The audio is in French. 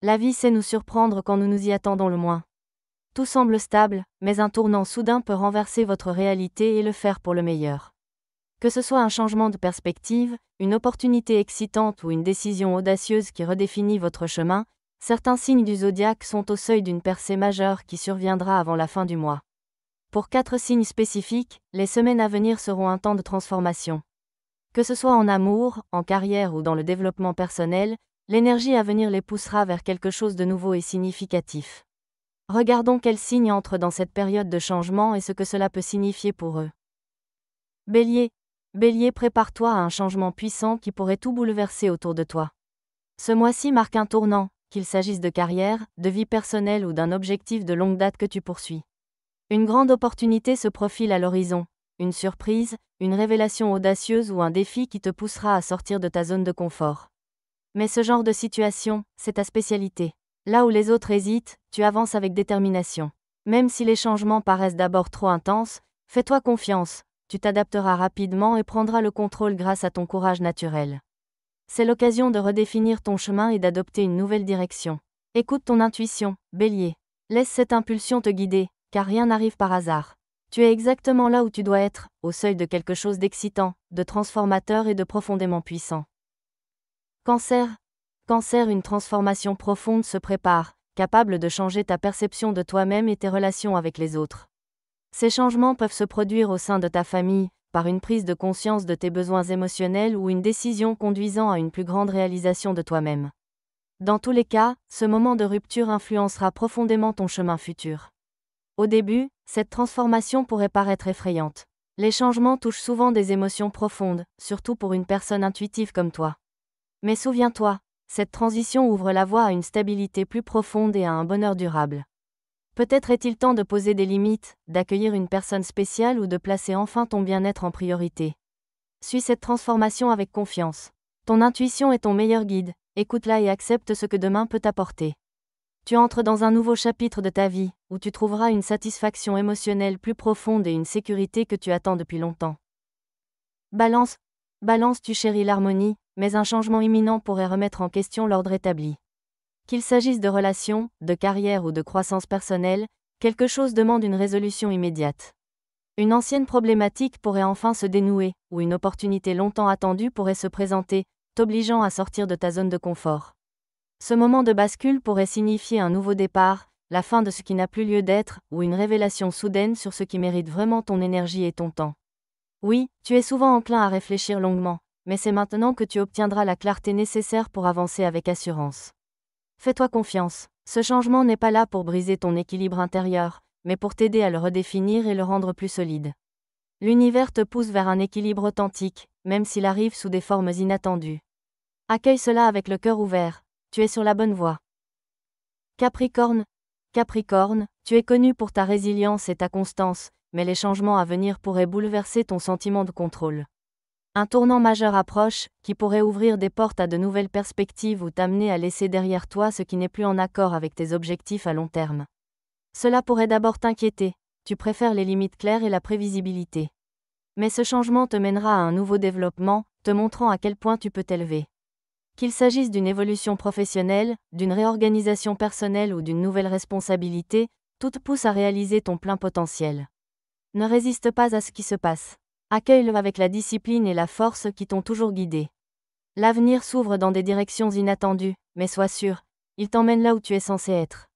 La vie sait nous surprendre quand nous nous y attendons le moins. Tout semble stable, mais un tournant soudain peut renverser votre réalité et le faire pour le meilleur. Que ce soit un changement de perspective, une opportunité excitante ou une décision audacieuse qui redéfinit votre chemin, certains signes du zodiaque sont au seuil d'une percée majeure qui surviendra avant la fin du mois. Pour 4 signes spécifiques, les semaines à venir seront un temps de transformation. Que ce soit en amour, en carrière ou dans le développement personnel, l'énergie à venir les poussera vers quelque chose de nouveau et significatif. Regardons quels signes entrent dans cette période de changement et ce que cela peut signifier pour eux. Bélier. Bélier, prépare-toi à un changement puissant qui pourrait tout bouleverser autour de toi. Ce mois-ci marque un tournant, qu'il s'agisse de carrière, de vie personnelle ou d'un objectif de longue date que tu poursuis. Une grande opportunité se profile à l'horizon, une surprise, une révélation audacieuse ou un défi qui te poussera à sortir de ta zone de confort. Mais ce genre de situation, c'est ta spécialité. Là où les autres hésitent, tu avances avec détermination. Même si les changements paraissent d'abord trop intenses, fais-toi confiance, tu t'adapteras rapidement et prendras le contrôle grâce à ton courage naturel. C'est l'occasion de redéfinir ton chemin et d'adopter une nouvelle direction. Écoute ton intuition, Bélier. Laisse cette impulsion te guider, car rien n'arrive par hasard. Tu es exactement là où tu dois être, au seuil de quelque chose d'excitant, de transformateur et de profondément puissant. Cancer. Cancer, une transformation profonde se prépare, capable de changer ta perception de toi-même et tes relations avec les autres. Ces changements peuvent se produire au sein de ta famille, par une prise de conscience de tes besoins émotionnels ou une décision conduisant à une plus grande réalisation de toi-même. Dans tous les cas, ce moment de rupture influencera profondément ton chemin futur. Au début, cette transformation pourrait paraître effrayante. Les changements touchent souvent des émotions profondes, surtout pour une personne intuitive comme toi. Mais souviens-toi, cette transition ouvre la voie à une stabilité plus profonde et à un bonheur durable. Peut-être est-il temps de poser des limites, d'accueillir une personne spéciale ou de placer enfin ton bien-être en priorité. Suis cette transformation avec confiance. Ton intuition est ton meilleur guide, écoute-la et accepte ce que demain peut t'apporter. Tu entres dans un nouveau chapitre de ta vie, où tu trouveras une satisfaction émotionnelle plus profonde et une sécurité que tu attends depuis longtemps. Balance. Balance, tu chéris l'harmonie, mais un changement imminent pourrait remettre en question l'ordre établi. Qu'il s'agisse de relations, de carrière ou de croissance personnelle, quelque chose demande une résolution immédiate. Une ancienne problématique pourrait enfin se dénouer, ou une opportunité longtemps attendue pourrait se présenter, t'obligeant à sortir de ta zone de confort. Ce moment de bascule pourrait signifier un nouveau départ, la fin de ce qui n'a plus lieu d'être, ou une révélation soudaine sur ce qui mérite vraiment ton énergie et ton temps. Oui, tu es souvent enclin à réfléchir longuement, mais c'est maintenant que tu obtiendras la clarté nécessaire pour avancer avec assurance. Fais-toi confiance, ce changement n'est pas là pour briser ton équilibre intérieur, mais pour t'aider à le redéfinir et le rendre plus solide. L'univers te pousse vers un équilibre authentique, même s'il arrive sous des formes inattendues. Accueille cela avec le cœur ouvert, tu es sur la bonne voie. Capricorne. Capricorne, tu es connu pour ta résilience et ta constance, mais les changements à venir pourraient bouleverser ton sentiment de contrôle. Un tournant majeur approche, qui pourrait ouvrir des portes à de nouvelles perspectives ou t'amener à laisser derrière toi ce qui n'est plus en accord avec tes objectifs à long terme. Cela pourrait d'abord t'inquiéter, tu préfères les limites claires et la prévisibilité. Mais ce changement te mènera à un nouveau développement, te montrant à quel point tu peux t'élever. Qu'il s'agisse d'une évolution professionnelle, d'une réorganisation personnelle ou d'une nouvelle responsabilité, tout te pousse à réaliser ton plein potentiel. Ne résiste pas à ce qui se passe. Accueille-le avec la discipline et la force qui t'ont toujours guidé. L'avenir s'ouvre dans des directions inattendues, mais sois sûr, il t'emmène là où tu es censé être.